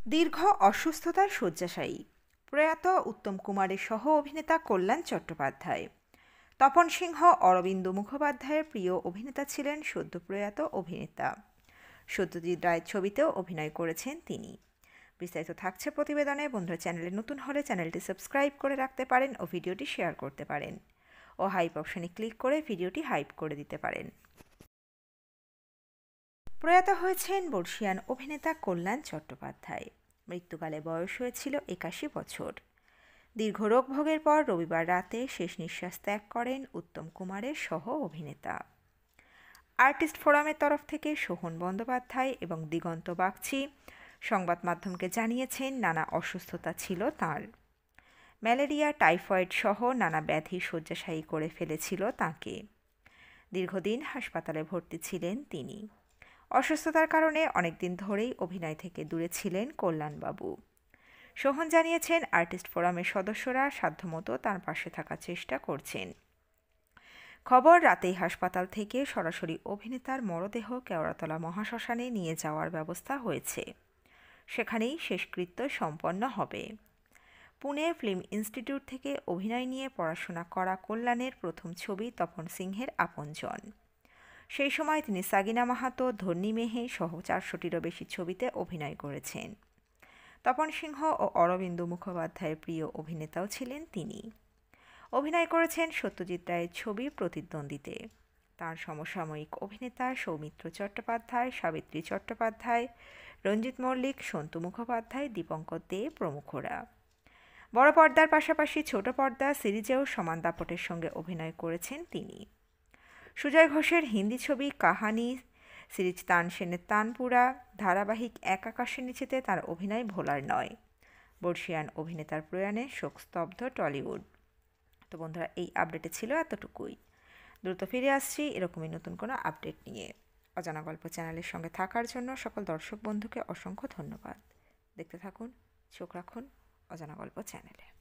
দীর্ঘ অসুস্থতায় শয্যাশায়ী প্রয়াত উত্তম কুমারের সহ অভিনেতা কল্যাণ চট্টোপাধ্যায়। তপন সিংহ অরবিন্দ মুখোপাধ্যায়ের প্রিয় অভিনেতা ছিলেন সদ্য প্রয়াত অভিনেতা। সত্যজিৎ রায়ের ছবিতেও অভিনয় করেছেন তিনি। বিস্তারিত থাকছে প্রতিবেদনে। বন্ধুরা, চ্যানেলে নতুন হলে চ্যানেলটি সাবস্ক্রাইব করে রাখতে পারেন ও ভিডিওটি শেয়ার করতে পারেন ও হাইপ অপশনে ক্লিক করে ভিডিওটি হাইপ করে দিতে পারেন। প্রয়াত হয়েছেন বর্ষীয়ান অভিনেতা কল্যাণ চট্টোপাধ্যায়। মৃত্যুকালে বয়স হয়েছিল ৮১ বছর। দীর্ঘ রোগভোগের পর রবিবার রাতে শেষ নিঃশ্বাস ত্যাগ করেন উত্তম কুমারের সহ অভিনেতা। আর্টিস্ট ফোরামের তরফ থেকে সোহন বন্দ্যোপাধ্যায় এবং দিগন্ত বাগচি সংবাদ মাধ্যমকে জানিয়েছেন নানা অসুস্থতা ছিল তাঁর। ম্যালেরিয়া, টাইফয়েড সহ নানা ব্যাধি শয্যাশায়ী করে ফেলেছিল তাঁকে। দীর্ঘদিন হাসপাতালে ভর্তি ছিলেন তিনি। অসুস্থতার কারণে অনেকদিন ধরেই অভিনয় থেকে দূরে ছিলেন কল্যাণবাবু। সোহন জানিয়েছেন, আর্টিস্ট ফোরামের সদস্যরা সাধ্যমতো তার পাশে থাকার চেষ্টা করছেন। খবর রাতেই হাসপাতাল থেকে সরাসরি অভিনেতার মরদেহ কেওড়াতলা মহাশ্মশানে নিয়ে যাওয়ার ব্যবস্থা হয়েছে। সেখানেই শেষকৃত্য সম্পন্ন হবে। পুনে ফিল্ম ইনস্টিটিউট থেকে অভিনয় নিয়ে পড়াশোনা করা কল্যাণের প্রথম ছবি তপন সিংহের আপনজন। সেই সময় তিনি সাগিনা মাহাতো, ধন্যী মেহে সহ ৪০০টিরও বেশি ছবিতে অভিনয় করেছেন। তপন সিংহ ও অরবিন্দ মুখোপাধ্যায়ের প্রিয় অভিনেতাও ছিলেন তিনি। অভিনয় করেছেন সত্যজিৎ রায়ের ছবি প্রতিদ্বন্দ্বীতে। তাঁর সমসাময়িক অভিনেতা সৌমিত্র চট্টোপাধ্যায়, সাবিত্রী চট্টোপাধ্যায়, রঞ্জিত মল্লিক, সন্তু মুখোপাধ্যায়, দীপঙ্কর দে প্রমুখরা। বড় পর্দার পাশাপাশি ছোট পর্দা সিরিজেও সমান দাপটের সঙ্গে অভিনয় করেছেন তিনি। সুজয় ঘোষের হিন্দি ছবি কাহানি, সিরিজ তানসেনের তানপুরা, ধারাবাহিক এক আকাশের নিচেতে তার অভিনয় ভোলার নয়। বর্ষীয়ান অভিনেতার প্রয়াণে শোকস্তব্ধ টলিউড। তো বন্ধুরা, এই আপডেটে ছিল এতটুকুই। দ্রুত ফিরে আসছি এরকমই নতুন কোনো আপডেট নিয়ে। অজানা গল্প চ্যানেলের সঙ্গে থাকার জন্য সকল দর্শক বন্ধুকে অসংখ্য ধন্যবাদ। দেখতে থাকুন, চোখ রাখুন অজানা গল্প চ্যানেলে।